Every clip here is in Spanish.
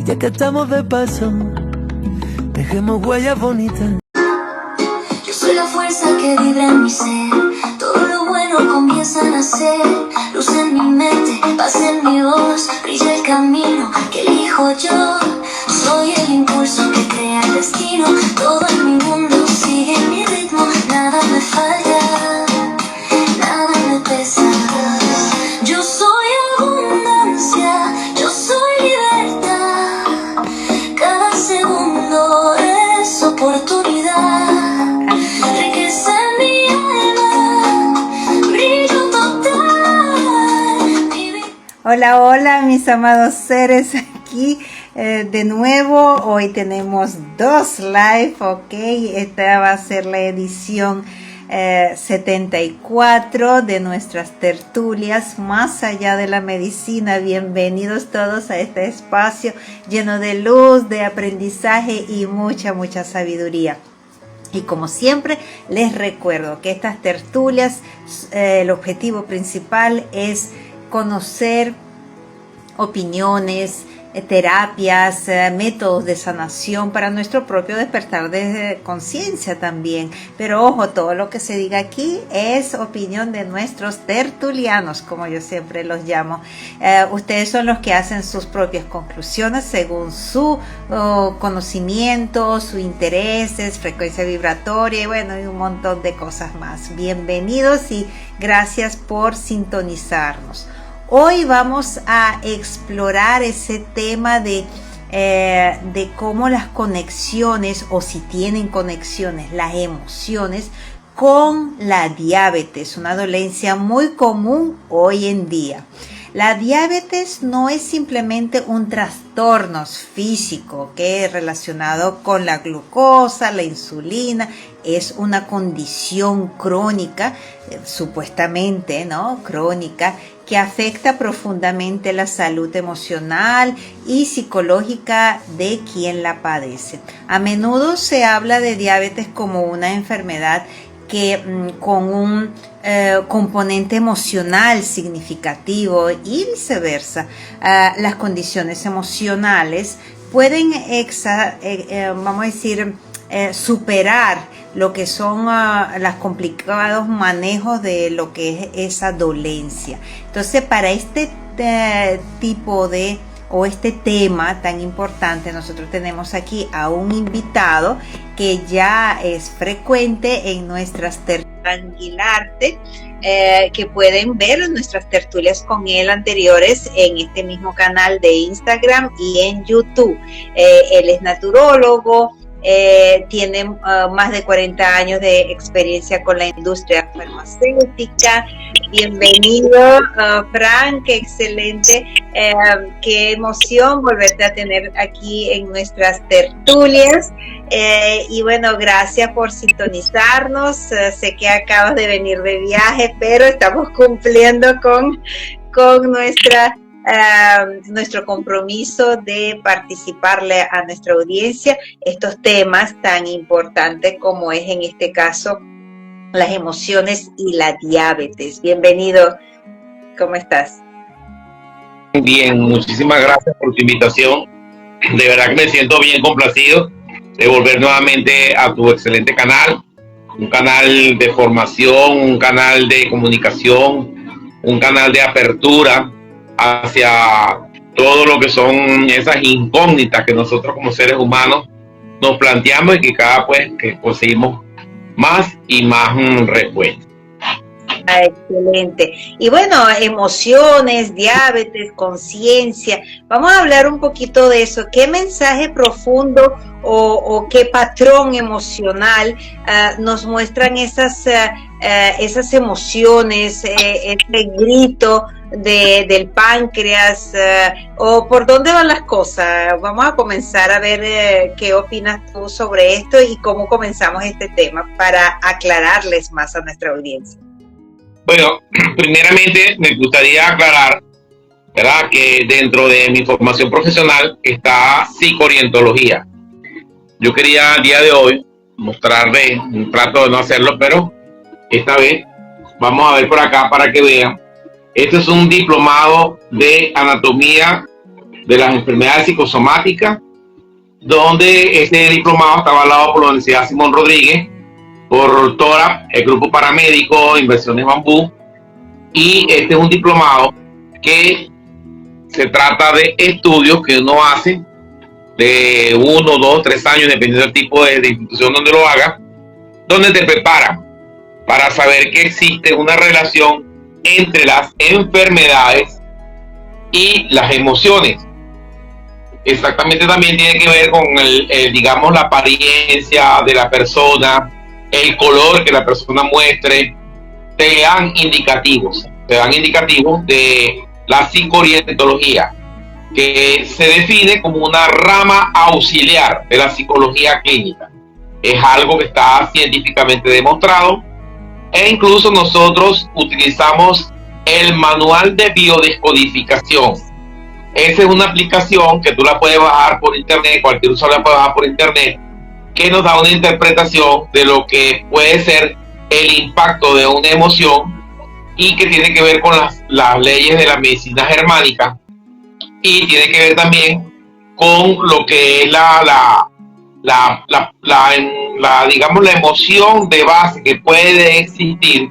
Ya que estamos de paso, dejemos huellas bonitas. Yo soy la fuerza que vibra en mi ser. Todo lo bueno comienza a nacer. Luz en mi mente, paz en mi voz. Brilla el camino que elijo yo. Soy el impulso que crea el destino. Todo en mi mundo sigue mi ritmo. Nada me falta, nada me pesa. Yo soy abundancia, yo soy libertad. Cada segundo es oportunidad. Riqueza en mi alma, brillo total. Hola, hola mis amados seres, aquí de nuevo. Hoy tenemos 2 live, ok. Esta va a ser la edición 74 de nuestras tertulias Más allá de la medicina. Bienvenidos todos a este espacio lleno de luz, de aprendizaje y mucha sabiduría. Y como siempre les recuerdo que estas tertulias, el objetivo principal es conocer opiniones, terapias, métodos de sanación para nuestro propio despertar de conciencia también. Pero ojo, todo lo que se diga aquí es opinión de nuestros tertulianos, como yo siempre los llamo. Ustedes son los que hacen sus propias conclusiones según su conocimiento, sus intereses, frecuencia vibratoria y bueno, y un montón de cosas más. Bienvenidos y gracias por sintonizarnos. Hoy vamos a explorar ese tema de cómo las conexiones, o si tienen conexiones, las emociones con la diabetes, una dolencia muy común hoy en día. La diabetes no es simplemente un trastorno físico que es relacionado con la glucosa, la insulina, es una condición crónica, supuestamente, ¿no? Crónica, que afecta profundamente la salud emocional y psicológica de quien la padece. A menudo se habla de diabetes como una enfermedad que con un componente emocional significativo y viceversa. Las condiciones emocionales pueden, vamos a decir, superar lo que son los complicados manejos de lo que es esa dolencia. Entonces, para este tipo de este tema tan importante, nosotros tenemos aquí a un invitado que ya es frecuente en nuestras Tranquilarte, que pueden ver nuestras tertulias con él anteriores en este mismo canal de Instagram y en YouTube. Él es naturólogo, tiene más de 40 años de experiencia con la industria farmacéutica. Bienvenido, Frank, qué excelente, qué emoción volverte a tener aquí en nuestras tertulias. Y bueno, gracias por sintonizarnos. Sé que acabas de venir de viaje, pero estamos cumpliendo con nuestro compromiso de participarle a nuestra audiencia estos temas tan importantes como es en este caso las emociones y la diabetes. Bienvenido, ¿cómo estás? Bien, muchísimas gracias por tu invitación. De verdad que me siento bien complacido de volver nuevamente a tu excelente canal, un canal de formación, un canal de comunicación, un canal de apertura hacia todo lo que son esas incógnitas que nosotros como seres humanos nos planteamos y que que conseguimos más y más respuestas. Excelente. Y bueno, emociones, diabetes, conciencia. Vamos a hablar un poquito de eso. ¿Qué mensaje profundo o qué patrón emocional nos muestran esas emociones, ese grito del páncreas, o por dónde van las cosas? Vamos a comenzar a ver qué opinas tú sobre esto y cómo comenzamos este tema para aclararles más a nuestra audiencia. Bueno, primeramente me gustaría aclarar, ¿verdad?, que dentro de mi formación profesional está psicoorientología. Yo quería el día de hoy mostrarles, trato de no hacerlo, pero esta vez vamos a ver por acá para que vean. Este es un diplomado de anatomía de las enfermedades psicosomáticas, donde este diplomado está avalado por la Universidad Simón Rodríguez, por TORAP, el Grupo Paramédico Inversiones Bambú, y este es un diplomado que se trata de estudios que uno hace de 1, 2, 3 años, dependiendo del tipo de institución donde lo haga, donde te prepara para saber que existe una relación entre las enfermedades y las emociones. Exactamente, también tiene que ver con digamos, la apariencia de la persona, el color que la persona muestre. Te dan indicativos de la psicoorientología, que se define como una rama auxiliar de la psicología clínica. Es algo que está científicamente demostrado, e incluso nosotros utilizamos el manual de biodescodificación. Esa es una aplicación que tú la puedes bajar por internet, cualquier usuario la puede bajar por internet, que nos da una interpretación de lo que puede ser el impacto de una emoción, y que tiene que ver con las leyes de la medicina germánica, y tiene que ver también con lo que es digamos, la emoción de base que puede existir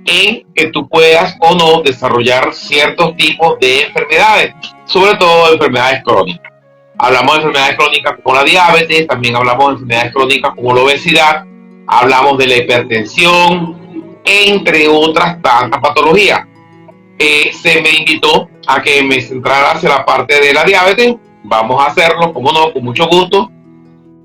en que tú puedas o no desarrollar ciertos tipos de enfermedades, sobre todo enfermedades crónicas. Hablamos de enfermedades crónicas como la diabetes, también hablamos de enfermedades crónicas como la obesidad, hablamos de la hipertensión, entre otras tantas patologías. Se me invitó a que me centrara hacia la parte de la diabetes. Vamos a hacerlo, como no, con mucho gusto,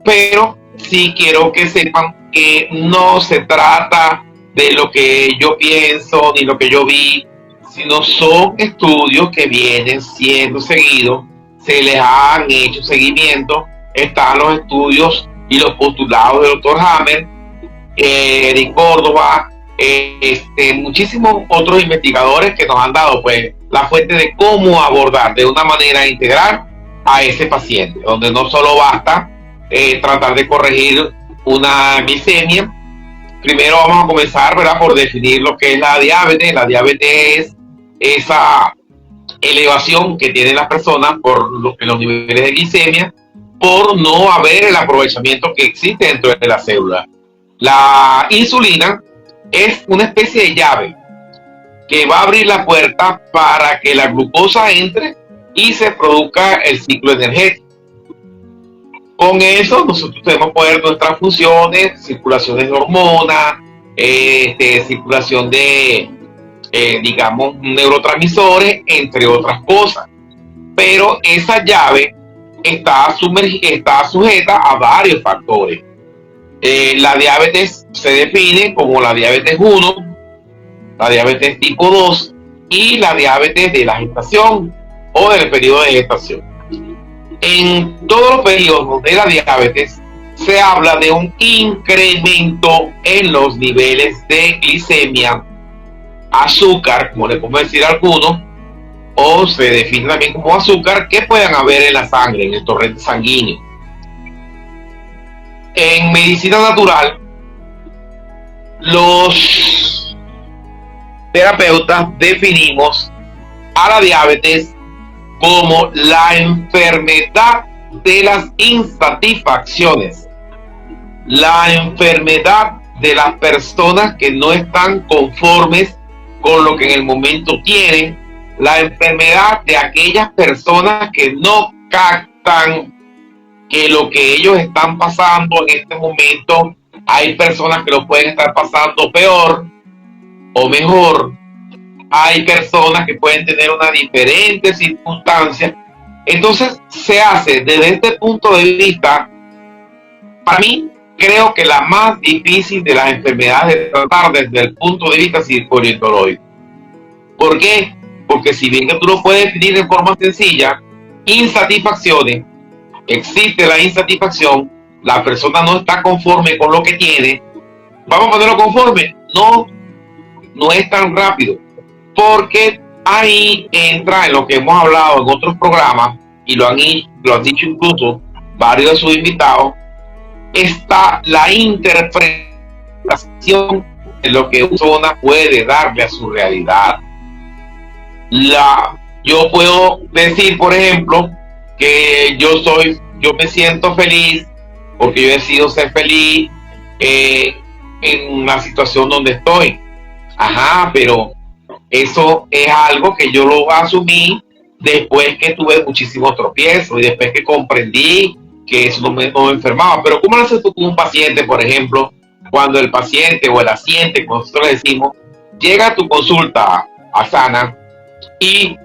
pero sí quiero que sepan que no se trata de lo que yo pienso ni lo que yo vi, sino son estudios que vienen siendo seguidos, se les han hecho seguimiento. Están los estudios y los postulados del doctor Hammer, Eric Córdoba, muchísimos otros investigadores que nos han dado pues la fuente de cómo abordar de una manera integral a ese paciente, donde no solo basta tratar de corregir una glicemia. Primero vamos a comenzar, ¿verdad?, por definir lo que es la diabetes. La diabetes es esa elevación que tienen las personas por los niveles de glicemia, por no haber el aprovechamiento que existe dentro de la célula. La insulina es una especie de llave que va a abrir la puerta para que la glucosa entre y se produzca el ciclo energético. Con eso nosotros tenemos poder nuestras funciones, circulaciones de hormonas, circulación de, digamos, neurotransmisores, entre otras cosas. Pero esa llave está sujeta a varios factores. La diabetes se define como la diabetes 1, la diabetes tipo 2 y la diabetes de la gestación o del periodo de gestación. En todos los periodos de la diabetes se habla de un incremento en los niveles de glicemia, azúcar, como le podemos decir a algunos, o se define también como azúcar, que puedan haber en la sangre, en el torrente sanguíneo. En medicina natural, los terapeutas definimos a la diabetes como la enfermedad de las insatisfacciones, la enfermedad de las personas que no están conformes con lo que en el momento tienen, la enfermedad de aquellas personas que no captan que lo que ellos están pasando en este momento, hay personas que lo pueden estar pasando peor o mejor. Hay personas que pueden tener una diferente circunstancia. Entonces se hace desde este punto de vista, para mí, creo que la más difícil de las enfermedades de tratar desde el punto de vista psicoorientológico. ¿Por qué? Porque si bien que tú lo puedes definir de forma sencilla, insatisfacciones, existe la insatisfacción, la persona no está conforme con lo que tiene. ¿Vamos a ponerlo conforme? No es tan rápido. Porque ahí entra en lo que hemos hablado en otros programas, y lo han dicho incluso varios de sus invitados, está la interpretación de lo que una persona puede darle a su realidad. Yo puedo decir, por ejemplo, que yo me siento feliz porque yo decido ser feliz en una situación donde estoy. Ajá, pero eso es algo que yo lo asumí después que tuve muchísimos tropiezos y después que comprendí que eso no me enfermaba. Pero ¿cómo lo haces tú con un paciente, por ejemplo, cuando el paciente o el asiente, como nosotros le decimos, llega a tu consulta a Sana y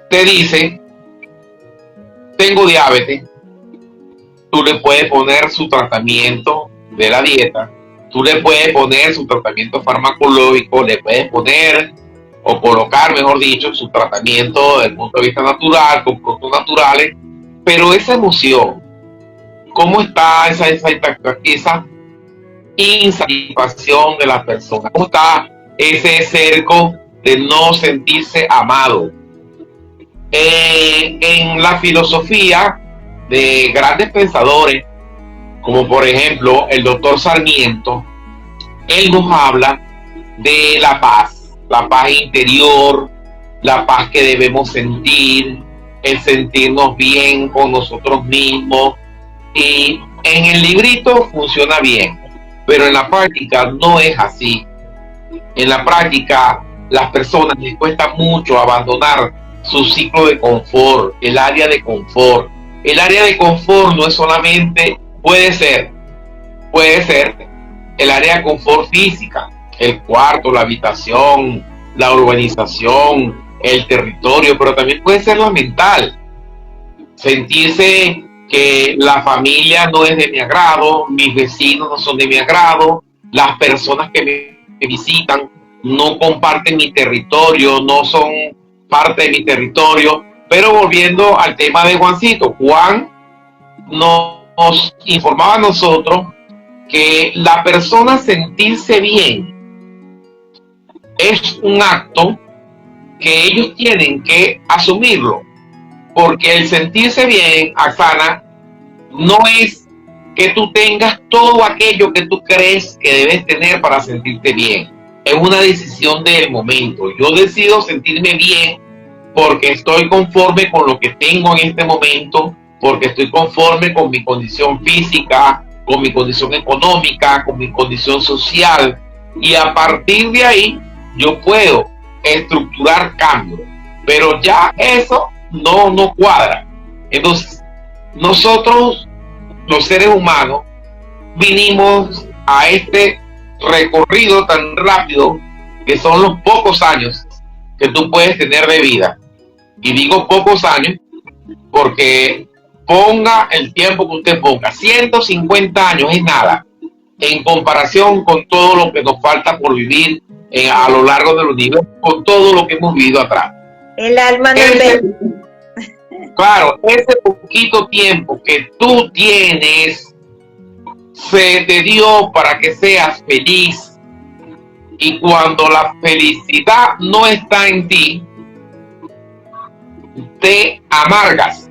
te dice, tengo diabetes? Tú le puedes poner su tratamiento de la dieta, tú le puedes poner su tratamiento farmacológico, le puedes poner o colocar, mejor dicho, su tratamiento desde el punto de vista natural, con productos naturales, pero esa emoción, ¿cómo está esa insatisfacción de las personas? ¿Cómo está ese cerco de no sentirse amado? En la filosofía de grandes pensadores, como por ejemplo el doctor Sarmiento, él nos habla de la paz interior, la paz que debemos sentir, el sentirnos bien con nosotros mismos. Y en el librito funciona bien, pero en la práctica no es así. En la práctica, las personas les cuesta mucho abandonar su ciclo de confort, el área de confort. El área de confort no es solamente, puede ser el área de confort física, el cuarto, la habitación, la urbanización, el territorio, pero también puede ser la mental. Sentirse que la familia no es de mi agrado, mis vecinos no son de mi agrado, las personas que me visitan no comparten mi territorio, no son parte de mi territorio. Pero volviendo al tema de Juancito, Juan nos informaba a nosotros que la persona sentirse bien es un acto que ellos tienen que asumirlo, porque el sentirse bien, Axana, no es que tú tengas todo aquello que tú crees que debes tener para sentirte bien. Es una decisión del momento. Yo decido sentirme bien porque estoy conforme con lo que tengo en este momento, porque estoy conforme con mi condición física, con mi condición económica, con mi condición social, y a partir de ahí yo puedo estructurar cambios, pero ya eso no cuadra. Entonces, nosotros, los seres humanos, vinimos a este recorrido tan rápido que son los pocos años que tú puedes tener de vida. Y digo pocos años porque ponga el tiempo que usted ponga, 150 años es nada en comparación con todo lo que nos falta por vivir a lo largo del universo, con todo lo que hemos vivido atrás. El alma no claro, ese poquito tiempo que tú tienes se te dio para que seas feliz, y cuando la felicidad no está en ti, te amargas.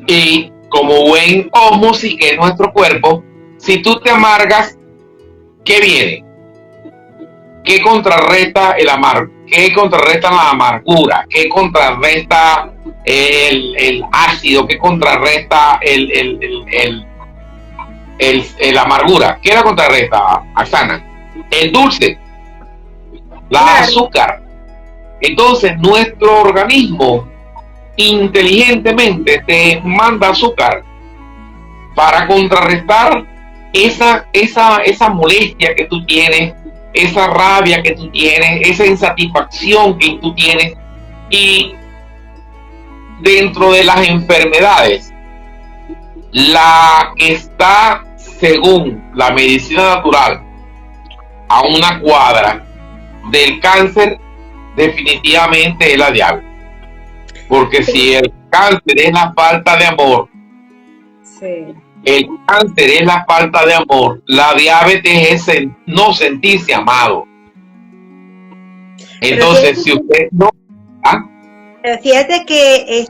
Y como buen ósmosis que es nuestro cuerpo, si tú te amargas, ¿qué viene? ¿Qué contrarresta el amargo? ¿Qué contrarresta la amargura? ¿Qué contrarresta el ácido? ¿Qué contrarresta la amargura? ¿Qué la contrarresta, Axana? El dulce, la azúcar. Entonces nuestro organismo inteligentemente te manda azúcar para contrarrestar esa molestia que tú tienes, esa rabia que tú tienes, esa insatisfacción que tú tienes. Y dentro de las enfermedades, la que está, según la medicina natural, a una cuadra del cáncer, definitivamente es la diabetes. Porque si el cáncer es la falta de amor, sí, el cáncer es la falta de amor, la diabetes es no sentirse amado. Entonces, si usted no... Fíjate que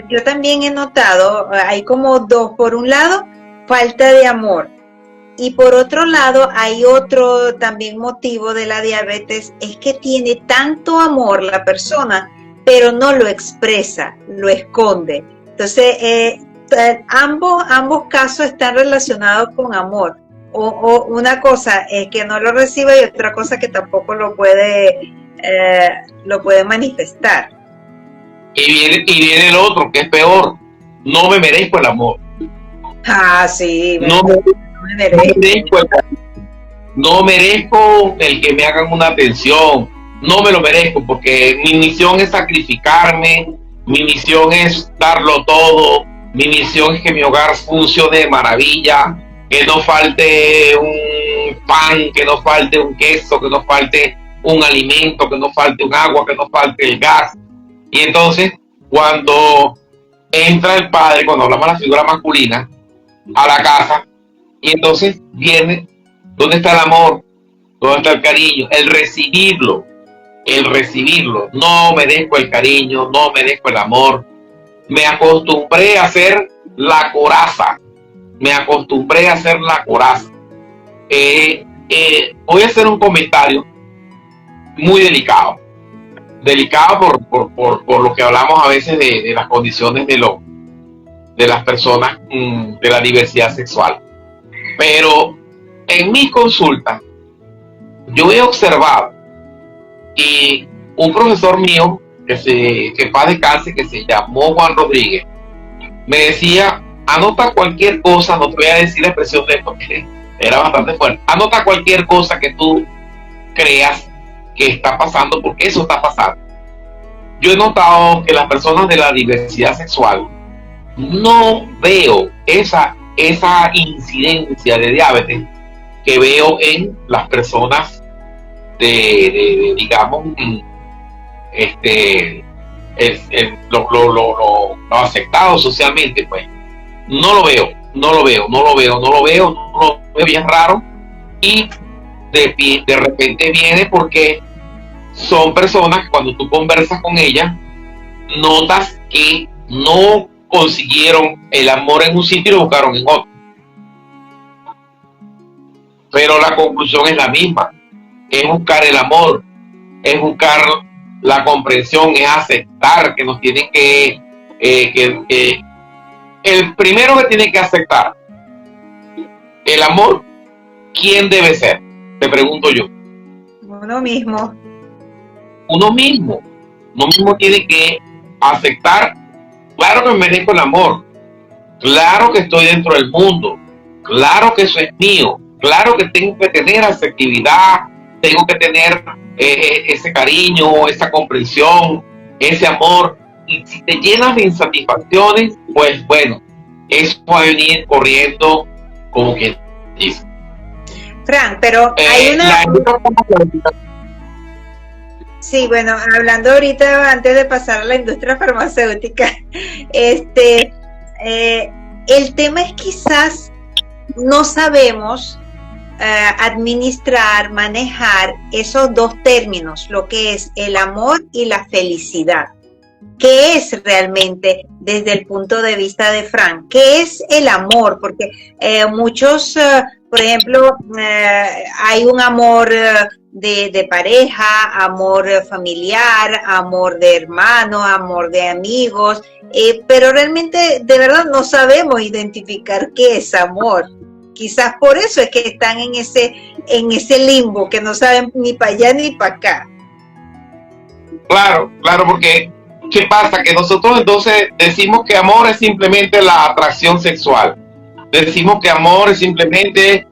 yo también he notado, hay como dos. Por un lado, falta de amor. Y por otro lado, hay otro también motivo de la diabetes, es que tiene tanto amor la persona pero no lo expresa, lo esconde. Entonces, ambos casos están relacionados con amor. O una cosa es que no lo recibe y otra cosa que tampoco lo puede manifestar. Y viene el otro, que es peor. No me merezco el amor. Ah, sí. No me merezco no merezco el que me hagan una atención. No me lo merezco porque mi misión es sacrificarme, mi misión es darlo todo, mi misión es que mi hogar funcione de maravilla, que no falte un pan, que no falte un queso, que no falte un alimento, que no falte un agua, que no falte el gas. Y entonces, cuando entra el padre, cuando hablamos de la figura masculina, a la casa, y entonces viene, ¿dónde está el amor? ¿Dónde está el cariño? El recibirlo. No merezco el cariño, no merezco el amor. Me acostumbré a hacer la coraza. Voy a hacer un comentario muy delicado por lo que hablamos a veces de las condiciones de las personas de la diversidad sexual. Pero en mi consulta yo he observado y un profesor mío que paz descanse, que se llamó Juan Rodríguez, me decía: anota cualquier cosa, no te voy a decir la expresión de esto que era bastante fuerte, anota cualquier cosa que tú creas que está pasando, porque eso está pasando. Yo he notado que las personas de la diversidad sexual no veo esa incidencia de diabetes que veo en las personas digamos, lo aceptado socialmente, pues. No lo veo bien raro, y de repente viene porque son personas que cuando tú conversas con ellas notas que no consiguieron el amor en un sitio y lo buscaron en otro, pero la conclusión es la misma: es buscar el amor, es buscar la comprensión, es aceptar que nos tienen que el primero que tiene que aceptar el amor, ¿quién debe ser? Te pregunto yo. Uno mismo tiene que aceptar: claro que merezco el amor, claro que estoy dentro del mundo, claro que eso es mío, claro que tengo que tener asertividad, tengo que tener ese cariño, esa comprensión, ese amor. Y si te llenas de insatisfacciones, pues bueno, eso va a venir corriendo, como quien dice. Fran, pero hay una... Sí, bueno, hablando ahorita, antes de pasar a la industria farmacéutica, el tema es quizás no sabemos administrar, manejar esos dos términos, lo que es el amor y la felicidad. ¿Qué es realmente desde el punto de vista de Fran? ¿Qué es el amor? Porque muchos, por ejemplo, hay un amor de pareja, amor familiar, amor de hermano, amor de amigos, pero realmente de verdad no sabemos identificar qué es amor. Quizás por eso es que están en ese limbo, que no saben ni para allá ni para acá. Claro, porque ¿qué pasa? Que nosotros entonces decimos que amor es simplemente la atracción sexual. Decimos que amor es simplemente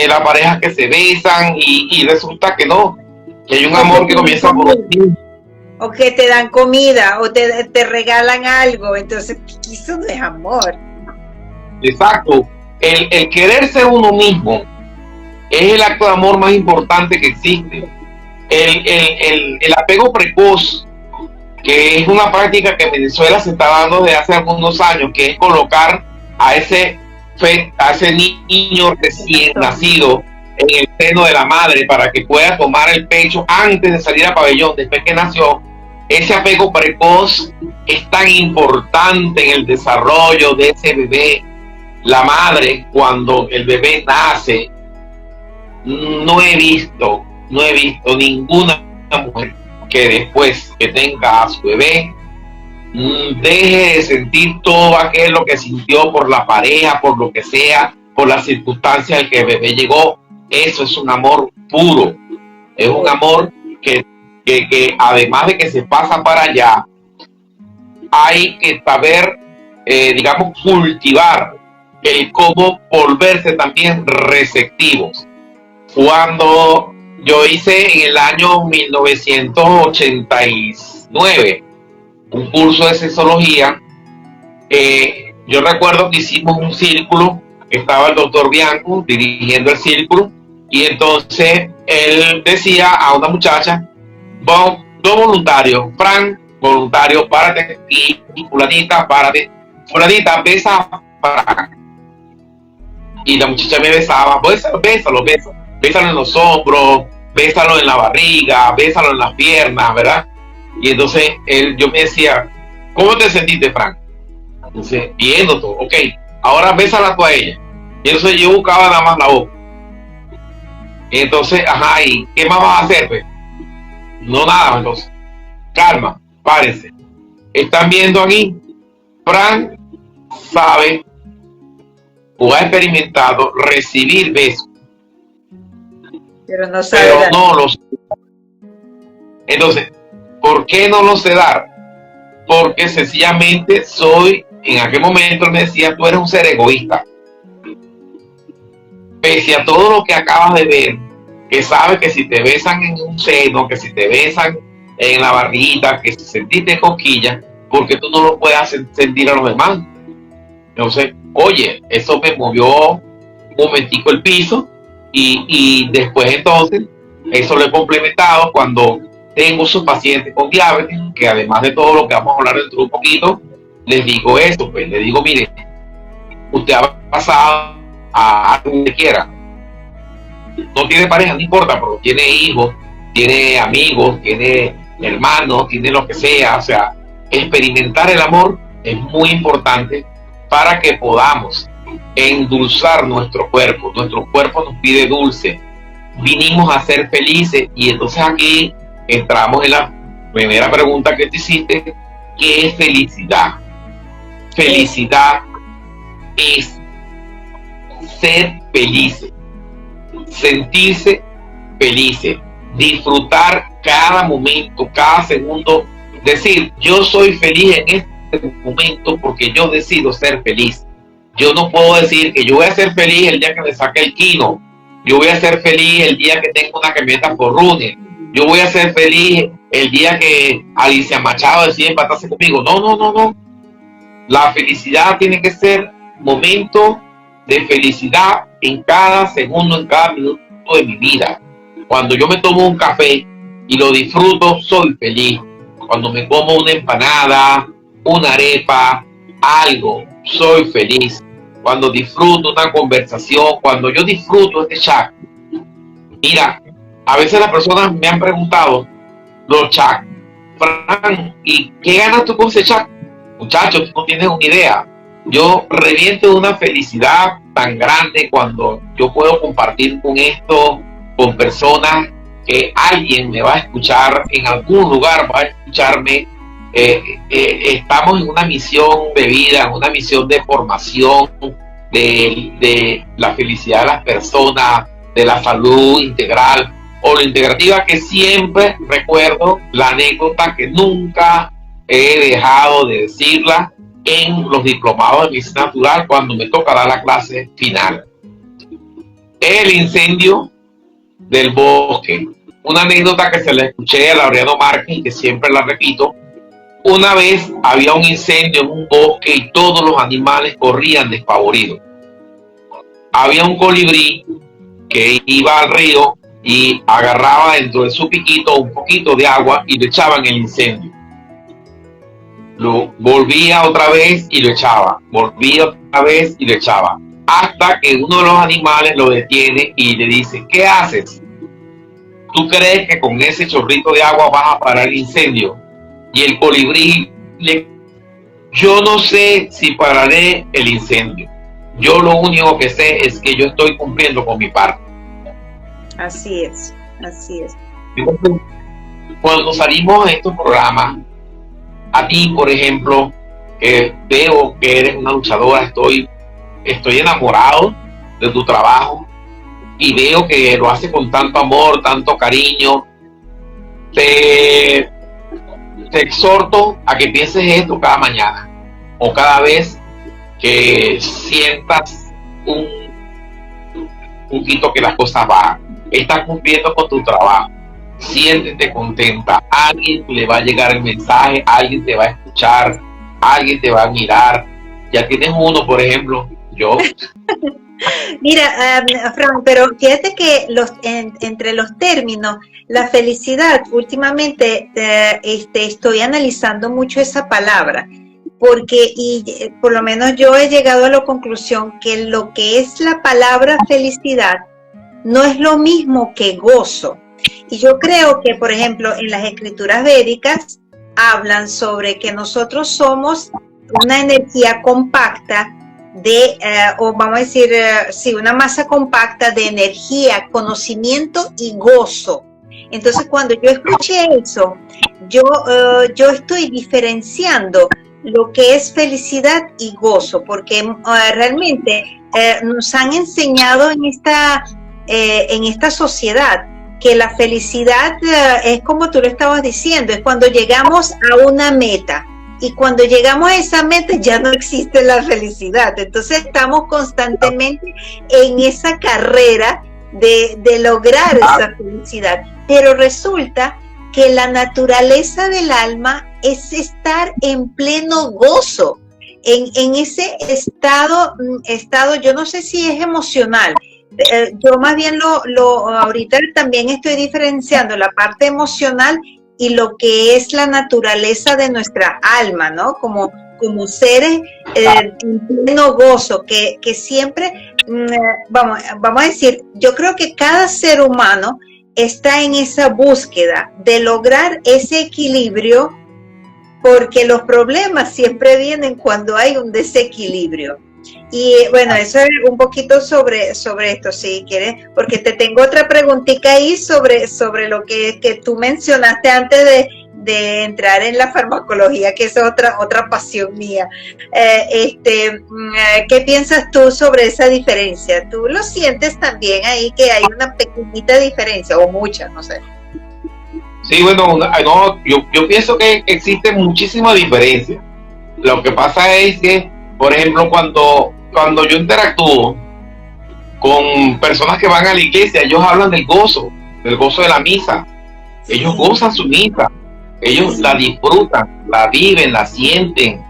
las parejas que se besan, y resulta que no, que hay un amor que comienza por ti. O que te dan comida, o te regalan algo, entonces eso no es amor. Exacto. El quererse uno mismo es el acto de amor más importante que existe. El apego precoz, que es una práctica que en Venezuela se está dando desde hace algunos años, que es colocar a ese niño recién nacido en el seno de la madre para que pueda tomar el pecho antes de salir a pabellón, después que nació. Ese apego precoz es tan importante en el desarrollo de ese bebé. La madre, cuando el bebé nace, no he visto ninguna mujer que después que tenga a su bebé, deje de sentir todo aquello que sintió por la pareja, por lo que sea, por las circunstancias en que el bebé llegó. Eso es un amor puro, es un amor que además de que se pasa para allá, hay que saber, digamos, cultivar el cómo volverse también receptivos. Cuando yo hice en el año 1989 un curso de sexología, yo recuerdo que hicimos un círculo, estaba el doctor Bianco dirigiendo el círculo, y entonces él decía a una muchacha, dos voluntarios, Fran, voluntario, párate, y fulanita, párate, fulanita, besa para acá. Y la muchacha me besaba, bésalo en los hombros, bésalo en la barriga, bésalo en las piernas, ¿verdad? Y entonces yo me decía, ¿cómo te sentiste, Frank? Entonces, bien, doctor, ok, ahora bésala tú a ella. Y entonces yo buscaba nada más la boca. Y entonces, ajá, ¿y qué más vas a hacer, pues? No, nada, entonces, calma, párense. Están viendo aquí, Frank sabe o ha experimentado recibir besos, pero no sabe pero dar. no los. Entonces, ¿por qué no lo sé dar? Porque sencillamente en aquel momento él me decía, tú eres un ser egoísta. Pese a todo lo que acabas de ver, que sabes que si te besan en un seno, que si te besan en la barriguita, que si sentiste cosquillas, porque tú no lo puedes sentir a los demás. Entonces, oye, eso me movió un momentico el piso, y después entonces, eso lo he complementado cuando tengo sus pacientes con diabetes, que además de todo lo que vamos a hablar dentro de un poquito, les digo esto, pues les digo, mire, usted ha pasado a algo que quiera, no tiene pareja, no importa, pero tiene hijos, tiene amigos, tiene hermanos, tiene lo que sea, o sea, experimentar el amor es muy importante para que podamos endulzar nuestro cuerpo nos pide dulce, vinimos a ser felices, y entonces aquí entramos en la primera pregunta que te hiciste, ¿qué es felicidad? Felicidad es ser felices, sentirse felices, disfrutar cada momento, cada segundo, decir, yo soy feliz en este momento porque yo decido ser feliz. Yo no puedo decir que yo voy a ser feliz el día que me saque el Kino, yo voy a ser feliz el día que tengo una camioneta por Rune, yo voy a ser feliz el día que Alicia Machado decide empatarse conmigo. No. La felicidad tiene que ser momento de felicidad en cada segundo, en cada minuto de mi vida. Cuando yo me tomo un café y lo disfruto, soy feliz. Cuando me como una empanada, una arepa, algo, soy feliz. Cuando disfruto una conversación, cuando yo disfruto este chat. Mira, a veces las personas me han preguntado, los chats, Fran, ¿y qué ganas tú con ese chat? Muchachos, tú no tienes una idea. Yo reviento de una felicidad tan grande cuando yo puedo compartir con esto, con personas, que alguien me va a escuchar, en algún lugar va a escucharme. Estamos en una misión de vida, en una misión de formación, de la felicidad de las personas, de la salud integral o la integrativa, que siempre recuerdo la anécdota que nunca he dejado de decirla en los diplomados de medicina natural cuando me toca dar la clase final. El incendio del bosque, una anécdota que se la escuché a Laureano Márquez y que siempre la repito. Una vez había un incendio en un bosque y todos los animales corrían despavoridos. Había un colibrí que iba al río y agarraba dentro de su piquito un poquito de agua y lo echaba en el incendio. Lo volvía otra vez y lo echaba, volvía otra vez y lo echaba, hasta que uno de los animales lo detiene y le dice, ¿qué haces? ¿Tú crees que con ese chorrito de agua vas a parar el incendio? Y el colibrí yo no sé si pararé el incendio. Yo lo único que sé es que yo estoy cumpliendo con mi parte. Así es, así es. cuando salimos de estos programas, a ti, por ejemplo, que veo que eres una luchadora, estoy enamorado de tu trabajo y veo que lo haces con tanto amor, tanto cariño. Te exhorto a que pienses esto cada mañana o cada vez que sientas un poquito que las cosas van. Estás cumpliendo con tu trabajo. Siéntete contenta. Alguien le va a llegar el mensaje, alguien te va a escuchar, alguien te va a mirar. Ya tienes uno, por ejemplo, yo. Mira, Fran, pero fíjate que entre los términos, la felicidad, últimamente estoy analizando mucho esa palabra, porque por lo menos yo he llegado a la conclusión que lo que es la palabra felicidad no es lo mismo que gozo. Y yo creo que, por ejemplo, en las escrituras védicas hablan sobre que nosotros somos una energía compacta o vamos a decir, sí, una masa compacta de energía, conocimiento y gozo. Entonces, cuando yo escuché eso, yo estoy diferenciando lo que es felicidad y gozo, porque realmente nos han enseñado en esta sociedad que la felicidad es como tú lo estabas diciendo, es cuando llegamos a una meta. Y cuando llegamos a esa meta ya no existe la felicidad. Entonces estamos constantemente en esa carrera de lograr esa felicidad. Pero resulta que la naturaleza del alma es estar en pleno gozo, en ese estado, yo no sé si es emocional. Yo más bien ahorita también estoy diferenciando la parte emocional y lo que es la naturaleza de nuestra alma, ¿no? Como seres en pleno gozo, que siempre, vamos a decir, yo creo que cada ser humano está en esa búsqueda de lograr ese equilibrio, porque los problemas siempre vienen cuando hay un desequilibrio. Y bueno, eso es un poquito sobre esto, si quieres, porque te tengo otra preguntita ahí sobre lo que tú mencionaste antes de entrar en la farmacología, que es otra pasión mía. ¿Qué piensas tú sobre esa diferencia? ¿Tú lo sientes también ahí que hay una pequeñita diferencia o mucha, no sé? Sí, bueno, no, yo pienso que existe muchísima diferencia. Lo que pasa es que, por ejemplo, cuando yo interactúo con personas que van a la iglesia, ellos hablan del gozo de la misa. Ellos gozan su misa, ellos la disfrutan, la viven, la sienten.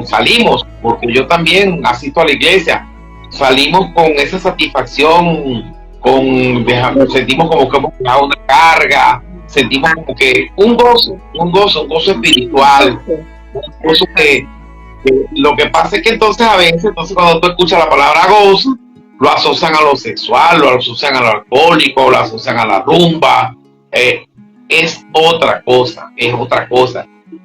Salimos, porque yo también asisto a la iglesia, salimos con esa satisfacción, sentimos como que hemos dejado una carga, sentimos como que un gozo espiritual, un gozo que lo que pasa es que entonces a veces, cuando tú escuchas la palabra gozo, lo asocian a lo sexual, lo asocian a lo alcohólico, lo asocian a la rumba. Es otra cosa.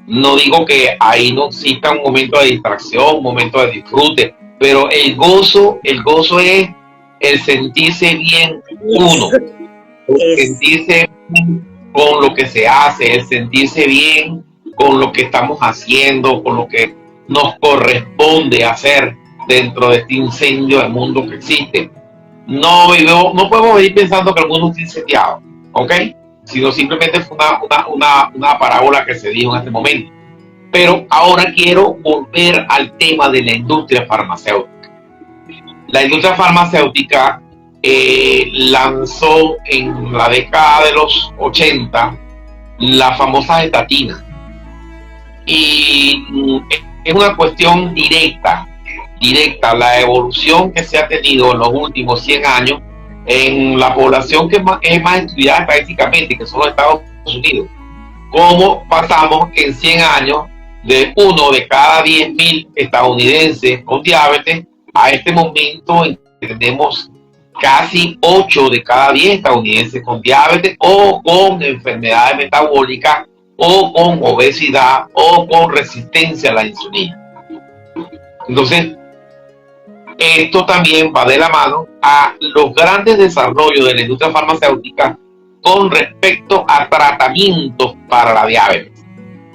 No digo que ahí no exista un momento de distracción, un momento de disfrute, pero el gozo es el sentirse bien uno, el sentirse bien con lo que se hace, el sentirse bien con lo que estamos haciendo, con lo que nos corresponde hacer dentro de este incendio del mundo que existe. No podemos ir pensando que el mundo está incendiado, ¿ok? Sino simplemente fue una parábola que se dijo en este momento. Pero ahora quiero volver al tema de la industria farmacéutica. La industria farmacéutica lanzó en la década de los 80 la famosa estatina. Y es una cuestión directa, la evolución que se ha tenido en los últimos 100 años en la población que es más estudiada estadísticamente, que son los Estados Unidos. ¿Cómo pasamos en 100 años de 1 de cada 10.000 estadounidenses con diabetes a este momento en que tenemos casi 8 de cada 10 estadounidenses con diabetes o con enfermedades metabólicas o con obesidad o con resistencia a la insulina? Entonces, esto también va de la mano a los grandes desarrollos de la industria farmacéutica con respecto a tratamientos para la diabetes.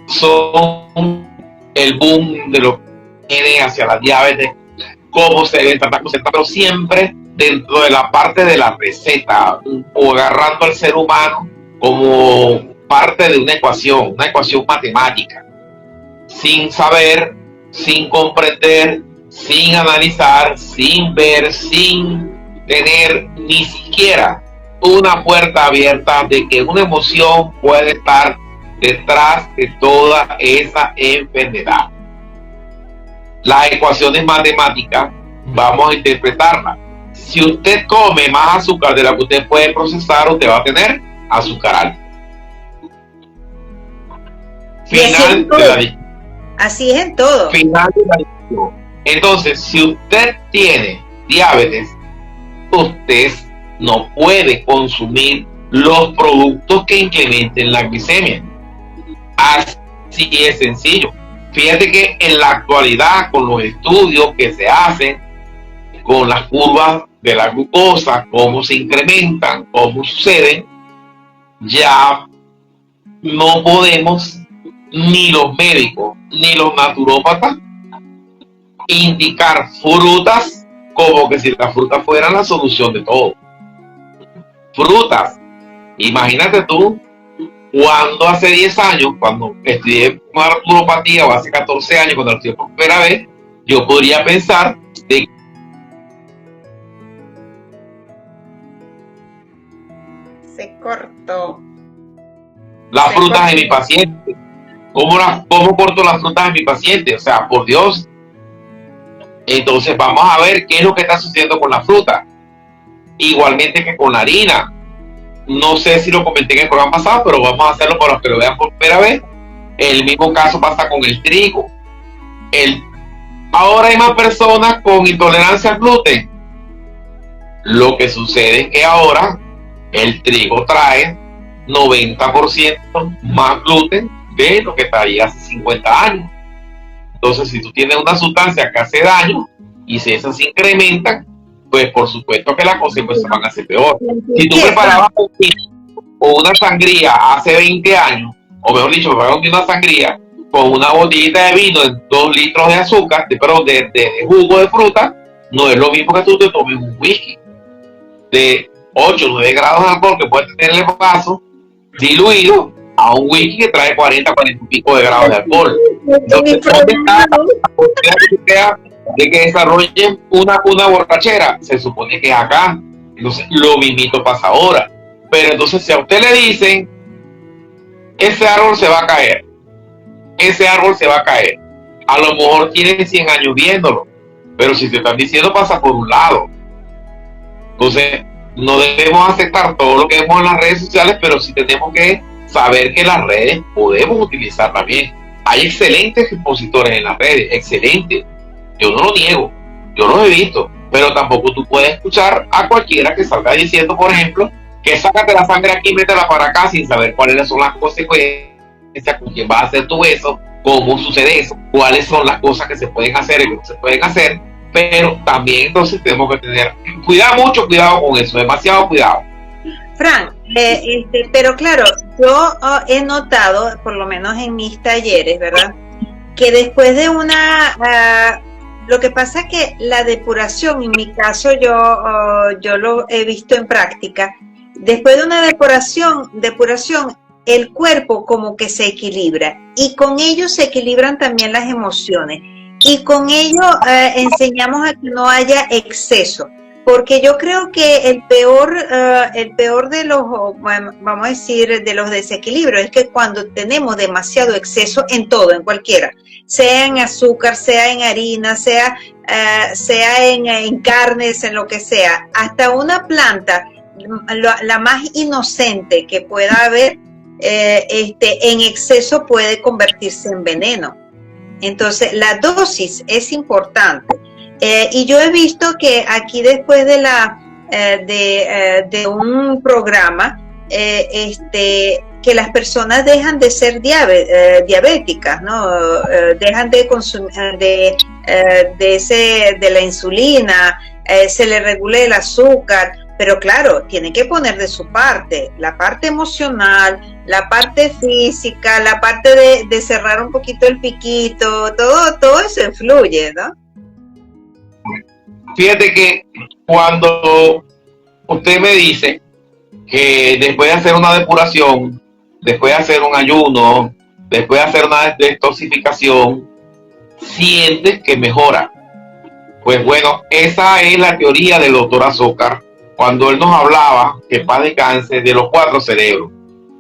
Son el boom de lo que viene hacia la diabetes, cómo se debe tratar, pero siempre dentro de la parte de la receta, o agarrando al ser humano como parte de una ecuación matemática, sin saber, sin comprender, sin analizar, sin ver, sin tener ni siquiera una puerta abierta de que una emoción puede estar detrás de toda esa enfermedad. Las ecuaciones matemáticas vamos a interpretarlas. Si usted come más azúcar de la que usted puede procesar, usted va a tener azúcar alto. Final de la discusión. Así es en todo. Final de la discusión. Entonces, si usted tiene diabetes, usted no puede consumir los productos que incrementen la glicemia. Así es sencillo. Fíjate que en la actualidad, con los estudios que se hacen, con las curvas de la glucosa, cómo se incrementan, cómo suceden, ya no podemos, ni los médicos, ni los naturópatas, indicar frutas como que si las frutas fueran la solución de todo. Frutas. Imagínate tú, cuando hace 10 años, cuando estudié naturopatía, o hace 14 años, cuando lo estudié por primera vez, yo podría pensar de se cortó. Las frutas de mi paciente. ¿Cómo corto las frutas de mi paciente? O sea, por Dios. Entonces vamos a ver qué es lo que está sucediendo con la fruta. Igualmente que con la harina. No sé si lo comenté en el programa pasado, pero vamos a hacerlo para los que lo vean por primera vez. El mismo caso pasa con el trigo. Ahora hay más personas con intolerancia al gluten. Lo que sucede es que ahora el trigo trae 90% más gluten de lo que traía hace 50 años. Entonces, si tú tienes una sustancia que hace daño y si esas se incrementan, pues por supuesto que las consecuencias van a ser peor. Si tú preparabas un vino o una sangría hace 20 años, o mejor dicho, preparabas una sangría con una botellita de vino de 2 litros de azúcar, de jugo de fruta, no es lo mismo que tú te tomes un whisky de 8 o 9 grados de alcohol que puede tener el vaso diluido a un whisky que trae 40 y pico de grados de alcohol. Entonces, ¿dónde está la posibilidad de que desarrollen una borrachera? Se supone que es acá. Entonces, lo mismito pasa ahora. Pero entonces, si a usted le dicen, ese árbol se va a caer, a lo mejor tiene 100 años viéndolo, pero si te están diciendo, pasa por un lado. Entonces, no debemos aceptar todo lo que vemos en las redes sociales, pero sí tenemos que saber que las redes podemos utilizarlas bien. Hay excelentes expositores en las redes, excelentes. Yo no lo niego, yo los he visto, pero tampoco tú puedes escuchar a cualquiera que salga diciendo, por ejemplo, que sácate la sangre aquí y métela para acá sin saber cuáles son las consecuencias, con quién vas a hacer tú eso, cómo sucede eso, cuáles son las cosas que se pueden hacer y que no se pueden hacer. Pero también entonces tenemos que tener mucho cuidado con eso, demasiado cuidado. Frank, pero claro, yo he notado, por lo menos en mis talleres, ¿verdad?, que después de lo que pasa es que la depuración, en mi caso yo lo he visto en práctica, después de una depuración, el cuerpo como que se equilibra y con ello se equilibran también las emociones. Y con ello enseñamos a que no haya exceso, porque yo creo que el peor de los, vamos a decir, de los desequilibrios es que cuando tenemos demasiado exceso en todo, en cualquiera, sea en azúcar, sea en harina, sea en carnes, en lo que sea, hasta una planta, la más inocente que pueda haber, en exceso puede convertirse en veneno. Entonces, la dosis es importante. Y yo he visto que aquí después de un programa, que las personas dejan de ser diabéticas, ¿no? Dejan de consumir de la insulina, se le regula el azúcar, pero claro, tiene que poner de su parte, la parte emocional, la parte física, la parte de cerrar un poquito el piquito, todo eso influye, ¿no? Fíjate que cuando usted me dice que después de hacer una depuración, después de hacer un ayuno, después de hacer una detoxificación, sientes que mejora. Pues bueno, esa es la teoría del doctor Azócar, cuando él nos hablaba, que paz descanse, de los 4 cerebros.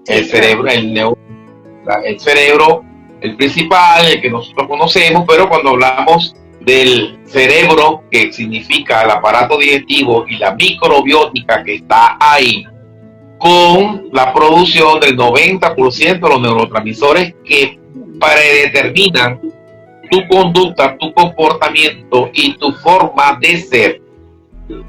El cerebro, el cerebro, el principal, el que nosotros conocemos, pero cuando hablamos del cerebro, que significa el aparato digestivo, y la microbiótica que está ahí, con la producción del 90% de los neurotransmisores que predeterminan tu conducta, tu comportamiento y tu forma de ser.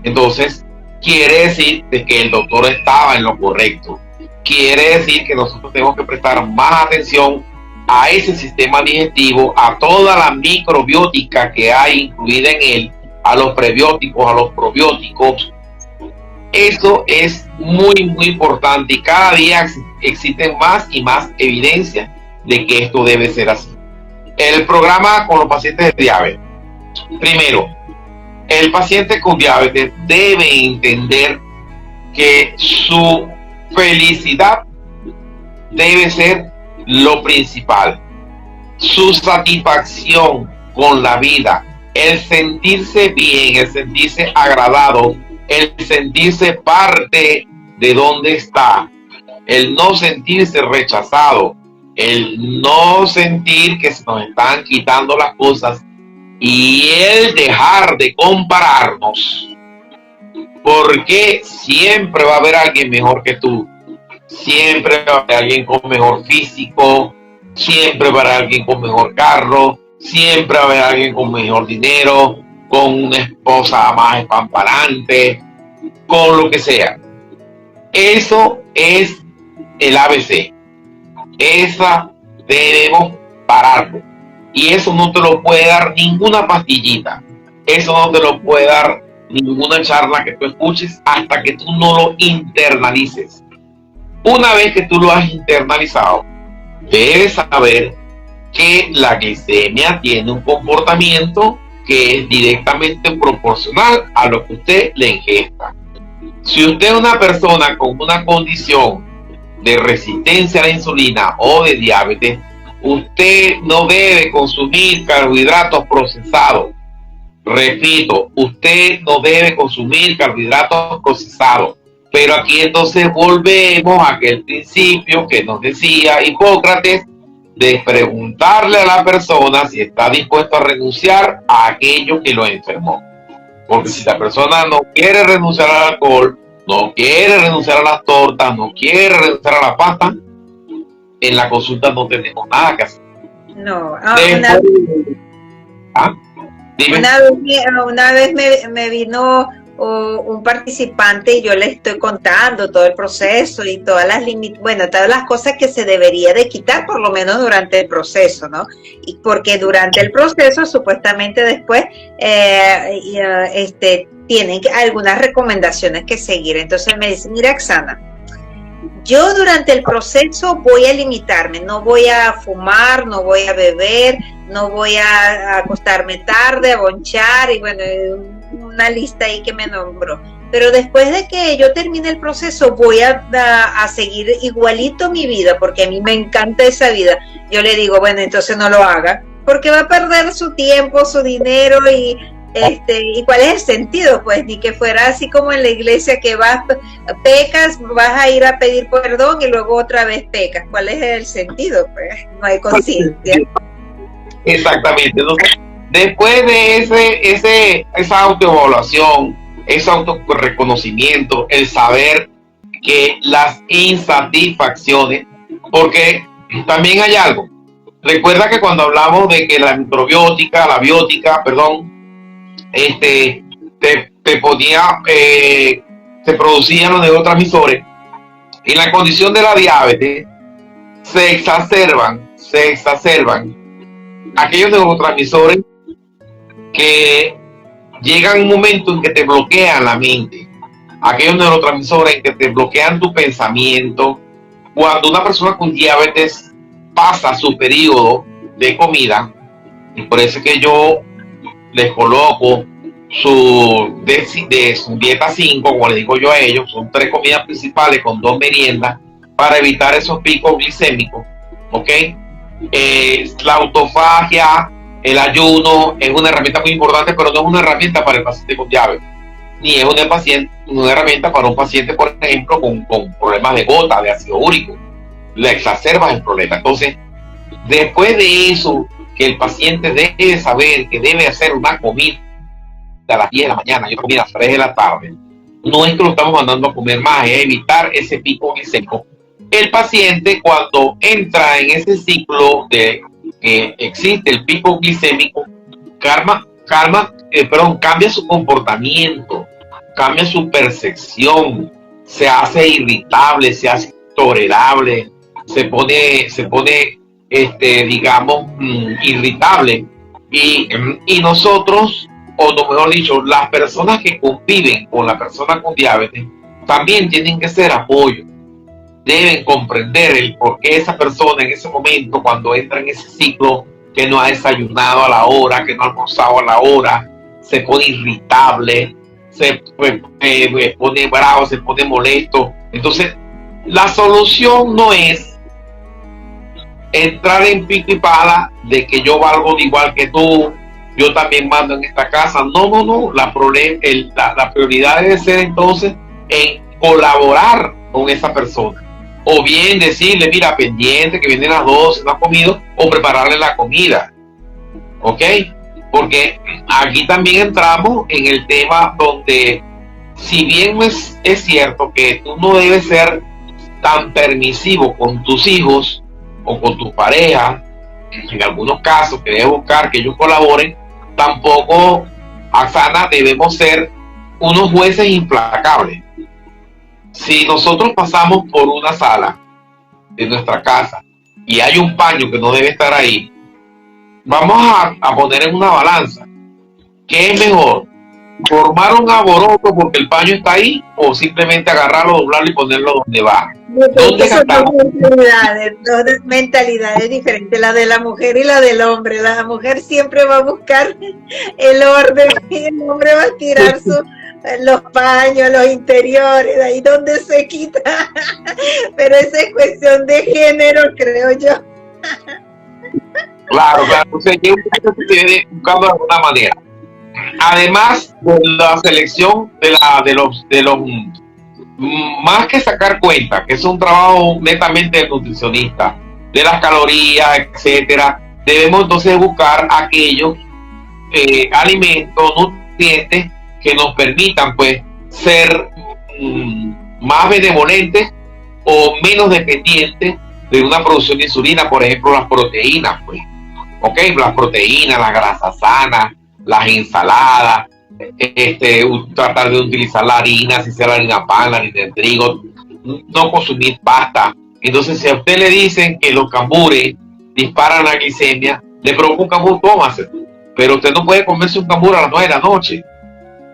Entonces, quiere decir de que el doctor estaba en lo correcto. Quiere decir que nosotros tenemos que prestar más atención a ese sistema digestivo, a toda la microbiótica que hay incluida en él, a los prebióticos, a los probióticos. Eso es muy, muy importante, y cada día existen más y más evidencias de que esto debe ser así. El programa con los pacientes de diabetes. Primero, el paciente con diabetes debe entender que su felicidad debe ser lo principal. Su satisfacción con la vida, el sentirse bien, el sentirse agradado, el sentirse parte de donde está, el no sentirse rechazado, el no sentir que se nos están quitando las cosas, y el dejar de compararnos, porque siempre va a haber alguien mejor que tú, siempre va a haber alguien con mejor físico, siempre va a haber alguien con mejor carro, siempre va a haber alguien con mejor dinero, con una esposa más espamparante, con lo que sea. Eso es el ABC. Esa debemos pararlo. Y eso no te lo puede dar ninguna pastillita. Eso no te lo puede dar ninguna charla que tú escuches hasta que tú no lo internalices. Una vez que tú lo has internalizado, debes saber que la glicemia tiene un comportamiento que es directamente proporcional a lo que usted le ingesta. Si usted es una persona con una condición de resistencia a la insulina o de diabetes, usted no debe consumir carbohidratos procesados. Repito, usted no debe consumir carbohidratos procesados. Pero aquí entonces volvemos a aquel principio que nos decía Hipócrates, de preguntarle a la persona si está dispuesto a renunciar a aquello que lo enfermó. Porque si la persona no quiere renunciar al alcohol, no quiere renunciar a las tortas, no quiere renunciar a la pasta, en la consulta no tenemos nada que hacer. No, una vez me vino un participante y yo le estoy contando todo el proceso y todas las cosas que se debería de quitar por lo menos durante el proceso, ¿no? Y porque durante el proceso supuestamente después tienen algunas recomendaciones que seguir. Entonces me dice, mira, Oxana, yo durante el proceso voy a limitarme, no voy a fumar, no voy a beber, no voy a acostarme tarde, a bonchar, y bueno, una lista ahí que me nombró. Pero después de que yo termine el proceso voy a seguir igualito mi vida, porque a mí me encanta esa vida. Yo le digo, bueno, entonces no lo haga, porque va a perder su tiempo, su dinero y cuál es el sentido, pues, ni que fuera así como en la iglesia que pecas, vas a ir a pedir perdón y luego otra vez pecas. ¿Cuál es el sentido? Pues no hay conciencia. Exactamente. Entonces, después de esa autoevaluación, ese autorreconocimiento, el saber que las insatisfacciones, porque también hay algo. Recuerda que cuando hablamos de que la biótica, se producían los neurotransmisores, en la condición de la diabetes se exacerban aquellos neurotransmisores que llegan a un momento en que te bloquean la mente. aquellos neurotransmisores que te bloquean tu pensamiento. Cuando una persona con diabetes pasa su periodo de comida, y por eso es que yo les coloco su dieta 5, como le digo yo a ellos, son 3 comidas principales con 2 meriendas para evitar esos picos glicémicos, ¿ok? La autofagia, el ayuno es una herramienta muy importante, pero no es una herramienta para el paciente con diabetes, ni es una herramienta para un paciente, por ejemplo, con problemas de gota, de ácido úrico. Le exacerbas el problema. Entonces, después de eso, que el paciente debe saber que debe hacer una comida a las 10 de la mañana y otra comida a las 3 de la tarde, no es que lo estamos mandando a comer más, es evitar ese pico glicémico. El paciente, cuando entra en ese ciclo de que existe el pico glicémico, cambia su comportamiento, cambia su percepción, se hace irritable, se hace intolerable, se pone digamos, irritable. Y nosotros, o no, mejor dicho, las personas que conviven con la persona con diabetes también tienen que ser apoyo. Deben comprender el por qué esa persona en ese momento, cuando entra en ese ciclo, que no ha desayunado a la hora, que no ha almorzado a la hora, se pone irritable, se pone bravo, se pone molesto. Entonces, la solución no es entrar en pico y pala de que yo valgo igual que tú, yo también mando en esta casa. No. La prioridad debe ser entonces en colaborar con esa persona. O bien decirle, mira, pendiente, que vienen las 12, no ha comido, o prepararle la comida. ¿Ok? Porque aquí también entramos en el tema donde, si bien es cierto que tú no debes ser tan permisivo con tus hijos o con tu pareja, en algunos casos que debes buscar que ellos colaboren, tampoco, Aksana, debemos ser unos jueces implacables. Si nosotros pasamos por una sala de nuestra casa y hay un paño que no debe estar ahí, vamos a poner en una balanza ¿qué es mejor? ¿Formar un alboroto porque el paño está ahí, o simplemente agarrarlo, doblarlo y ponerlo donde va? ¿Dónde son dos mentalidades diferentes, la de la mujer y la del hombre? La mujer siempre va a buscar el orden y el hombre va a tirar los paños, los interiores, ahí donde se quita. Pero esa es cuestión de género, creo yo. Claro. Entonces, yo se tiene buscando de alguna manera. Además de la selección de los más que sacar cuenta, que es un trabajo netamente del nutricionista, de las calorías, etcétera, debemos entonces buscar aquellos alimentos, nutrientes que nos permitan, pues, ser más benevolentes o menos dependientes de una producción de insulina. Por ejemplo, las proteínas, pues, ok, las proteínas, las grasas sanas, las ensaladas, tratar de utilizar la harina, si sea la harina pan, la harina de trigo, no consumir pasta. Entonces, si a usted le dicen que los cambures disparan la glicemia, le provoca un cambur, tómase. Pero usted no puede comerse un cambur a las 9 de la noche,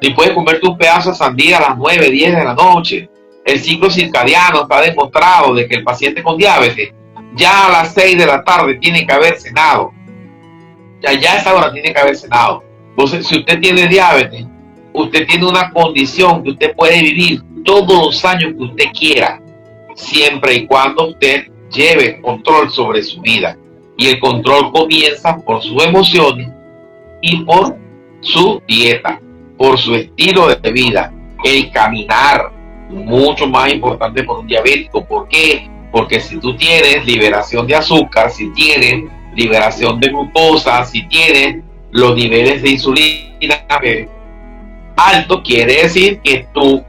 ni puede comerte un pedazo de sandía a las 9, 10 de la noche. El ciclo circadiano está demostrado de que el paciente con diabetes ya a las 6 de la tarde tiene que haber cenado. Ya a esa hora tiene que haber cenado. Entonces, si usted tiene diabetes, usted tiene una condición que usted puede vivir todos los años que usted quiera, siempre y cuando usted lleve control sobre su vida. Y el control comienza por sus emociones y por su dieta, por su estilo de vida. El caminar, mucho más importante por un diabético. ¿Por qué? Porque si tú tienes liberación de azúcar, si tienes liberación de glucosa, si tienes los niveles de insulina alto, quiere decir que tu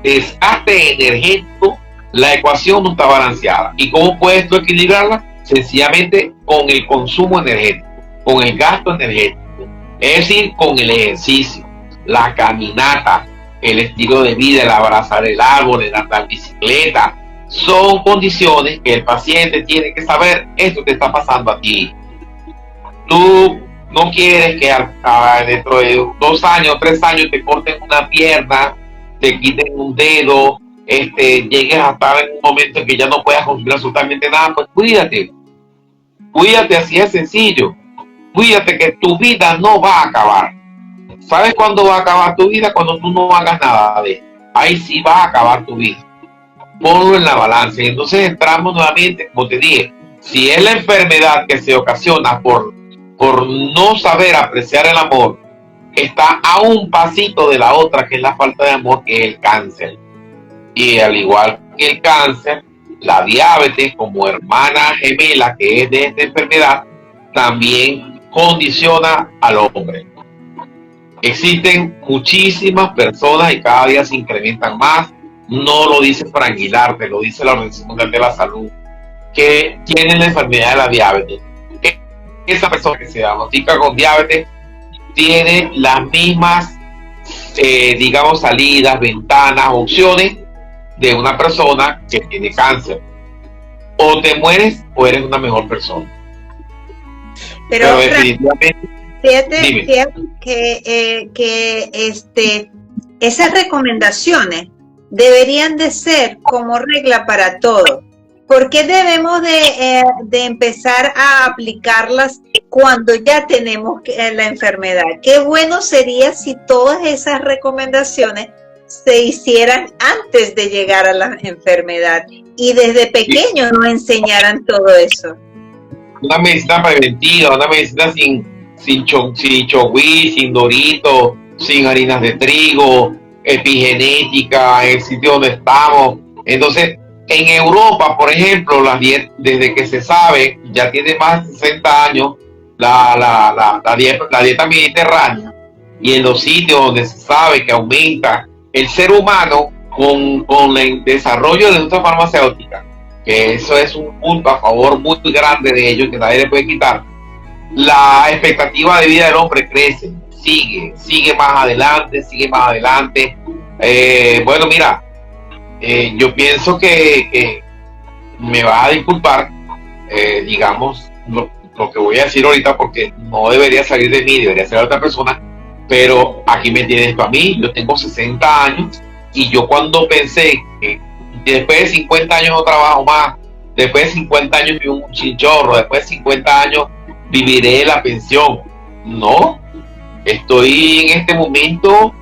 desgaste energético, la ecuación no está balanceada. ¿Y cómo puedes tú equilibrarla? Sencillamente con el consumo energético, con el gasto energético, es decir, con el ejercicio, la caminata, el estilo de vida, el abrazar el árbol, el andar bicicleta. Son condiciones que el paciente tiene que saber: esto te está pasando a ti. Tú no quieres que dentro de 2 años, 3 años te corten una pierna, te quiten un dedo, llegues a estar en un momento en que ya no puedas consumir absolutamente nada, pues cuídate, así es sencillo. Cuídate que tu vida no va a acabar. ¿Sabes cuándo va a acabar tu vida? Cuando tú no hagas nada de esto. Ahí sí va a acabar tu vida. Ponlo en la balanza. Y entonces entramos nuevamente, como te dije, si es la enfermedad que se ocasiona por no saber apreciar el amor, está a un pasito de la otra, que es la falta de amor, que es el cáncer. Y al igual que el cáncer, la diabetes, como hermana gemela que es de esta enfermedad, también condiciona al hombre. Existen muchísimas personas y cada día se incrementan más. No lo dice Frank Aguilar, lo dice la Organización Mundial de la Salud, que tienen la enfermedad de la diabetes. Esa persona que se diagnostica con diabetes tiene las mismas, digamos, salidas, ventanas, opciones de una persona que tiene cáncer. O te mueres o eres una mejor persona. Pero definitivamente, fíjate que esas recomendaciones deberían de ser como regla para todo. ¿Por qué debemos de empezar a aplicarlas cuando ya tenemos la enfermedad? Qué bueno sería si todas esas recomendaciones se hicieran antes de llegar a la enfermedad y desde pequeños nos enseñaran todo eso. Una medicina preventiva, una medicina sin chogüí, sin dorito, sin harinas de trigo, epigenética, en el sitio donde estamos. Entonces, en Europa, por ejemplo, desde que se sabe, ya tiene más de 60 años, la dieta mediterránea, y en los sitios donde se sabe que aumenta el ser humano con el desarrollo de la industria farmacéutica, que eso es un punto a favor muy grande de ellos que nadie le puede quitar. La expectativa de vida del hombre crece, sigue más adelante. Bueno, mira, yo pienso que me vas a disculpar, digamos, lo que voy a decir ahorita, porque no debería salir de mí, debería ser de otra persona, pero aquí me tienes tú a mí. Yo tengo 60 años y yo cuando pensé que después de 50 años no trabajo más, después de 50 años vivo un chinchorro, después de 50 años viviré la pensión. No, estoy en este momento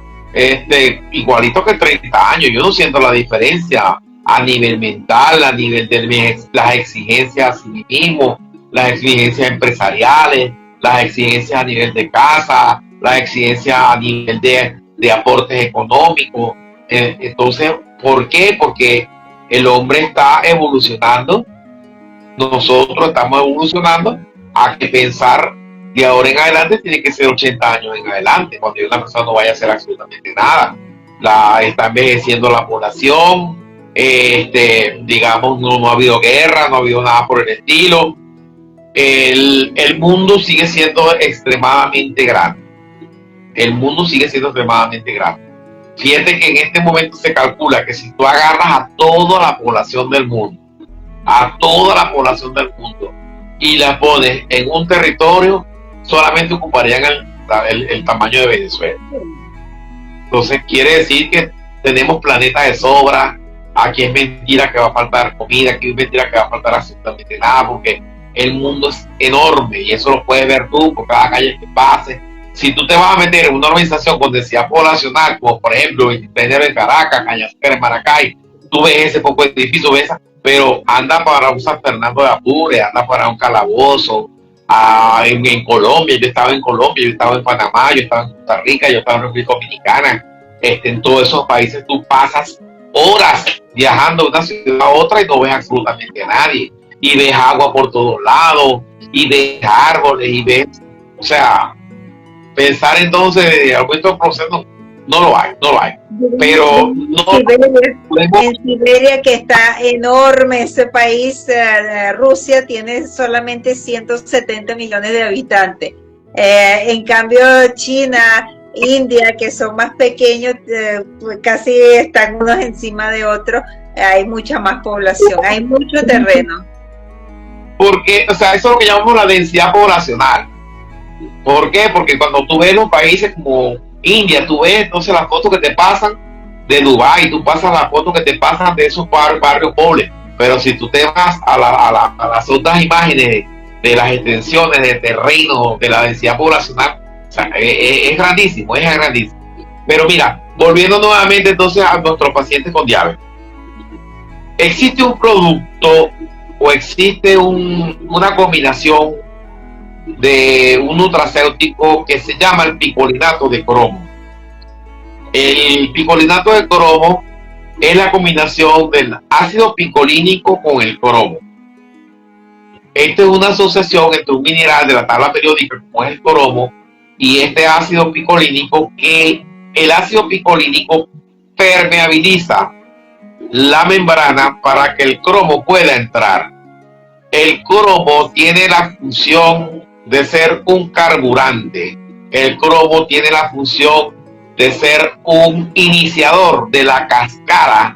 igualito que 30 años. Yo no siento la diferencia a nivel mental, a nivel de las exigencias a sí mismo, las exigencias empresariales, las exigencias a nivel de casa, las exigencias a nivel de aportes económicos. Entonces, ¿por qué? Porque el hombre está evolucionando, nosotros estamos evolucionando a que pensar de ahora en adelante tiene que ser 80 años en adelante, cuando una persona no vaya a hacer absolutamente nada. Está envejeciendo la población, digamos, no ha habido guerra, no ha habido nada por el estilo. El mundo sigue siendo extremadamente grande. Fíjate que en este momento se calcula que si tú agarras a toda la población del mundo, y la pones en un territorio, solamente ocuparían el tamaño de Venezuela. Entonces quiere decir que tenemos planetas de sobra. Aquí es mentira que va a faltar comida, aquí es mentira que va a faltar absolutamente nada, porque el mundo es enorme y eso lo puedes ver tú por cada calle que pases. Si tú te vas a meter en una organización con densidad poblacional, como por ejemplo 23 de enero en Caracas, Cañasquera en Maracay, tú ves ese poco edificio, pero anda para un San Fernando de Apure, anda para un Calabozo, en Colombia. Yo estaba en Colombia, yo estaba en Panamá, yo estaba en Costa Rica, yo estaba en República Dominicana. En todos esos países tú pasas horas viajando de una ciudad a otra y no ves absolutamente a nadie, y ves agua por todos lados, y ves árboles, y ves, o sea, pensar entonces de aumento de proceso no lo hay, pero no en Siberia, que está enorme ese país, Rusia tiene solamente 170 millones de habitantes, en cambio China, India, que son más pequeños, pues casi están unos encima de otros, hay mucha más población, hay mucho terreno. Porque, o sea, eso es lo que llamamos la densidad poblacional. ¿Por qué? Porque cuando tú ves los países como India, tú ves entonces las fotos que te pasan de Dubái, tú pasas la foto que te pasan de esos barrios pobres, pero si tú te vas a las otras imágenes de las extensiones de terreno, de la densidad poblacional, o sea, es grandísimo, es grandísimo. Pero mira, volviendo nuevamente entonces a nuestros pacientes con diabetes, existe un producto o existe una combinación de un nutracéutico que se llama el picolinato de cromo. El picolinato de cromo es la combinación del ácido picolínico con el cromo. Esta es una asociación entre un mineral de la tabla periódica como es el cromo y este ácido picolínico, que el ácido picolínico permeabiliza la membrana para que el cromo pueda entrar. El cromo tiene la función de ser un carburante. El cromo tiene la función de ser un iniciador de la cascada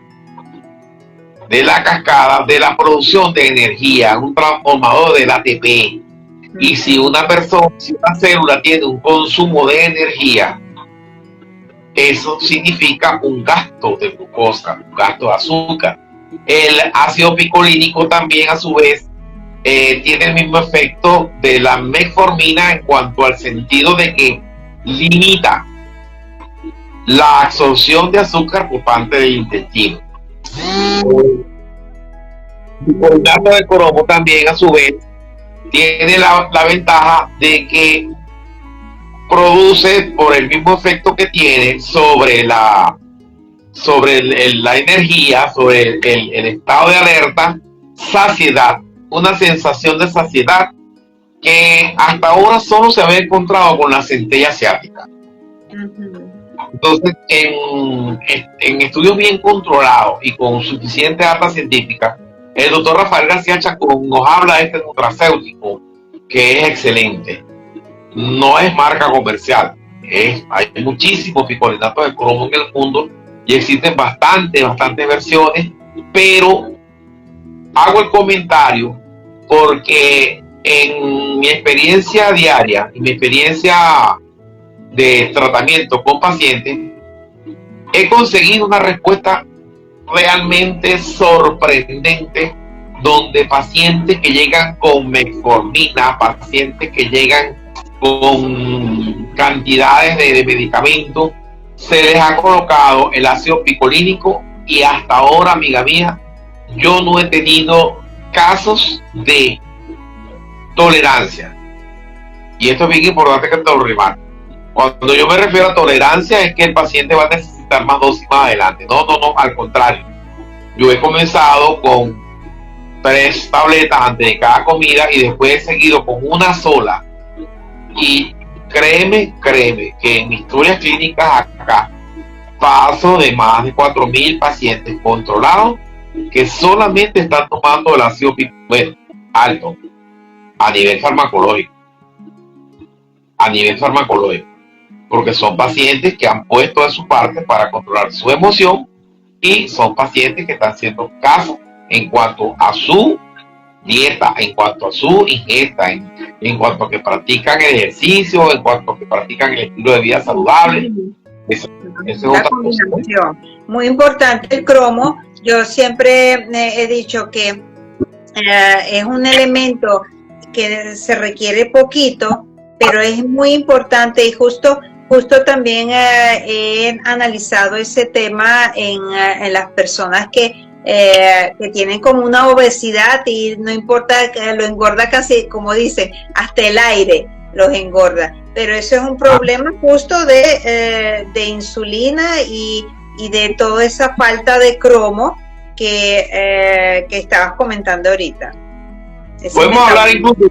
de la producción de energía, un transformador del ATP. Y si una célula tiene un consumo de energía, eso significa un gasto de glucosa, un gasto de azúcar. El ácido picolínico también, a su vez, tiene el mismo efecto de la metformina en cuanto al sentido de que limita la absorción de azúcar por parte del intestino. El bicarbonato de cromo también, a su vez, tiene la ventaja de que produce, por el mismo efecto que tiene sobre la energía, sobre el estado de alerta, saciedad, una sensación de saciedad que hasta ahora solo se había encontrado con la centella asiática. Entonces, en estudios bien controlados y con suficiente data científica, el doctor Rafael García Chacón nos habla de este nutracéutico que es excelente. No es marca comercial, hay muchísimos picolinatos de cromo en el mundo y existen bastantes versiones, pero hago el comentario porque en mi experiencia diaria y mi experiencia de tratamiento con pacientes, he conseguido una respuesta realmente sorprendente, donde pacientes que llegan con metformina, pacientes que llegan con cantidades de medicamentos, se les ha colocado el ácido picolínico y hasta ahora, amiga mía, yo no he tenido casos de tolerancia. Y esto es bien importante que te lo remarque. Cuando yo me refiero a tolerancia es que el paciente va a necesitar más dosis más adelante. No, al contrario. Yo he comenzado con 3 tabletas antes de cada comida y después he seguido con una sola. Y créeme que en mis historias clínicas acá paso de más de 4.000 pacientes controlados que solamente están tomando el ácido picolínico alto a nivel farmacológico. Porque son pacientes que han puesto de su parte para controlar su emoción y son pacientes que están haciendo caso en cuanto a su dieta, en cuanto a su ingesta, en cuanto a que practican el ejercicio, en cuanto a que practican el estilo de vida saludable. Esa es otra cosa. Muy importante el cromo. Yo siempre he dicho que es un elemento que se requiere poquito, pero es muy importante y justo también he analizado ese tema en las personas que tienen como una obesidad y no importa, que lo engorda casi, como dicen, hasta el aire los engorda, pero eso es un problema justo de insulina y de toda esa falta de cromo que estabas comentando ahorita. Podemos hablar incluso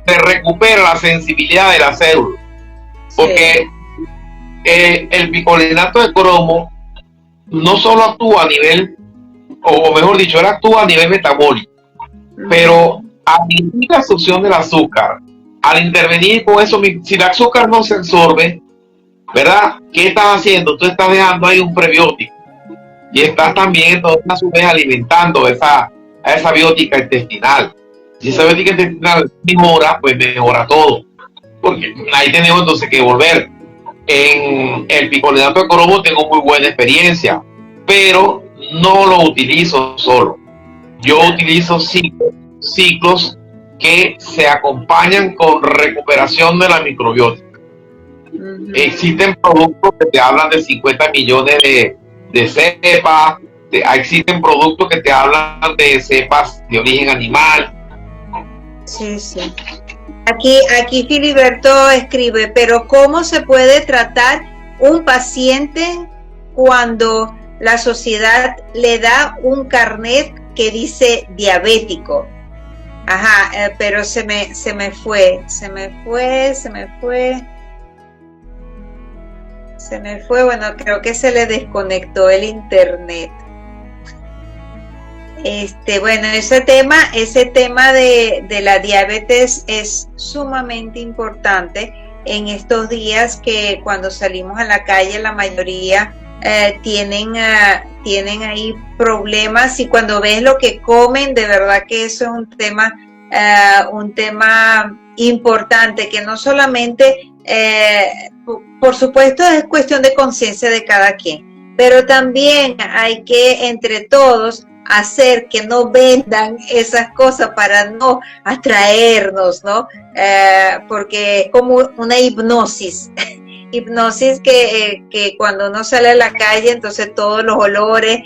de recupera la sensibilidad de la célula, porque el bicolinato de cromo no solo actúa a nivel, o mejor dicho, él actúa a nivel metabólico, pero a nivel de absorción del azúcar, al intervenir con eso, si el azúcar no se absorbe, ¿verdad? ¿Qué estás haciendo? Tú estás dejando ahí un prebiótico y estás también entonces, a su vez alimentando a esa biótica intestinal. Si esa biótica intestinal mejora, pues mejora todo, porque ahí tenemos entonces que volver. En el picolinato de cromo tengo muy buena experiencia. pero no lo utilizo solo. Yo utilizo ciclos que se acompañan con recuperación de la microbiota. Existen productos que te hablan de 50 millones de cepas, existen productos que te hablan de cepas de origen animal. Sí, sí. Aquí Filiberto escribe, pero ¿cómo se puede tratar un paciente cuando la sociedad le da un carnet que dice diabético? Ajá, pero se me fue, bueno, creo que se le desconectó el internet. Bueno, ese tema de la diabetes es sumamente importante en estos días, que cuando salimos a la calle la mayoría tienen ahí problemas, y cuando ves lo que comen, de verdad que eso es un tema importante, que no solamente, por supuesto, es cuestión de conciencia de cada quien, pero también hay que entre todos hacer que no vendan esas cosas para no atraernos, ¿no? Porque es como una hipnosis que cuando uno sale a la calle, entonces todos los olores,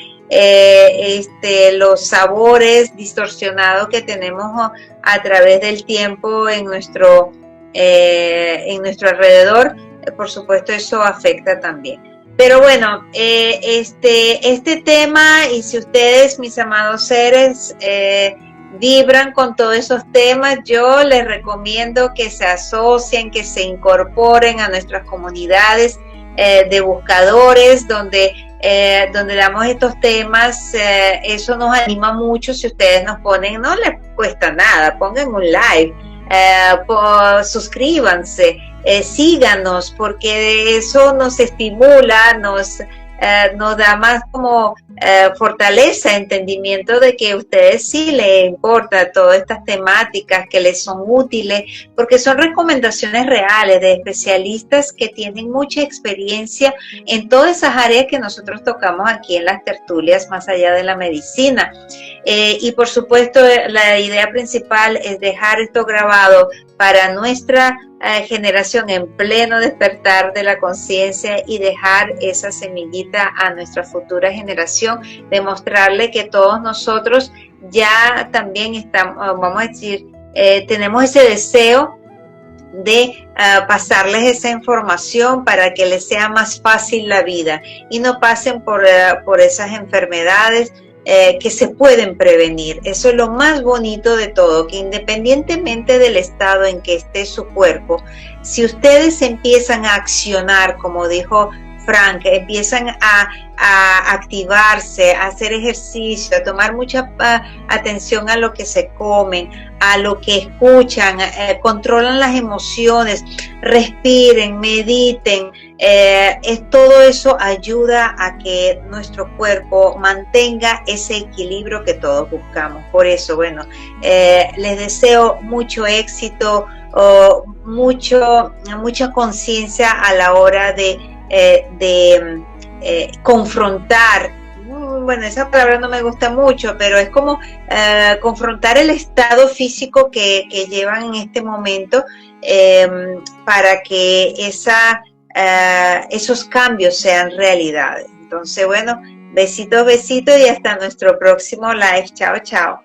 los sabores distorsionados que tenemos a través del tiempo en nuestro alrededor, por supuesto eso afecta también. Pero bueno, este tema, y si ustedes, mis amados seres, vibran con todos esos temas, yo les recomiendo que se asocien, que se incorporen a nuestras comunidades de buscadores, donde damos estos temas. Eso nos anima mucho. Si ustedes nos ponen, no les cuesta nada, pongan un like, suscríbanse, síganos, porque eso nos estimula, nos da más como fortaleza, entendimiento de que a ustedes sí les importa todas estas temáticas, que les son útiles, porque son recomendaciones reales de especialistas que tienen mucha experiencia en todas esas áreas que nosotros tocamos aquí en las tertulias, más allá de la medicina. Y por supuesto, la idea principal es dejar esto grabado para nuestra generación en pleno despertar de la conciencia, y dejar esa semillita a nuestra futura generación, demostrarle que todos nosotros ya también estamos, vamos a decir, tenemos ese deseo de pasarles esa información para que les sea más fácil la vida y no pasen por esas enfermedades que se pueden prevenir. Eso es lo más bonito de todo, que independientemente del estado en que esté su cuerpo, si ustedes empiezan a accionar, como dijo Frank, empiezan a activarse, a hacer ejercicio, a tomar mucha atención a lo que se comen, a lo que escuchan, controlan las emociones, respiren, mediten, todo eso ayuda a que nuestro cuerpo mantenga ese equilibrio que todos buscamos. Por eso, bueno, les deseo mucho éxito, mucha conciencia a la hora de confrontar. Bueno, esa palabra no me gusta mucho, pero es como confrontar el estado físico que llevan en este momento, para que esos cambios sean realidades. Entonces, bueno, besitos y hasta nuestro próximo live. Chao, chao.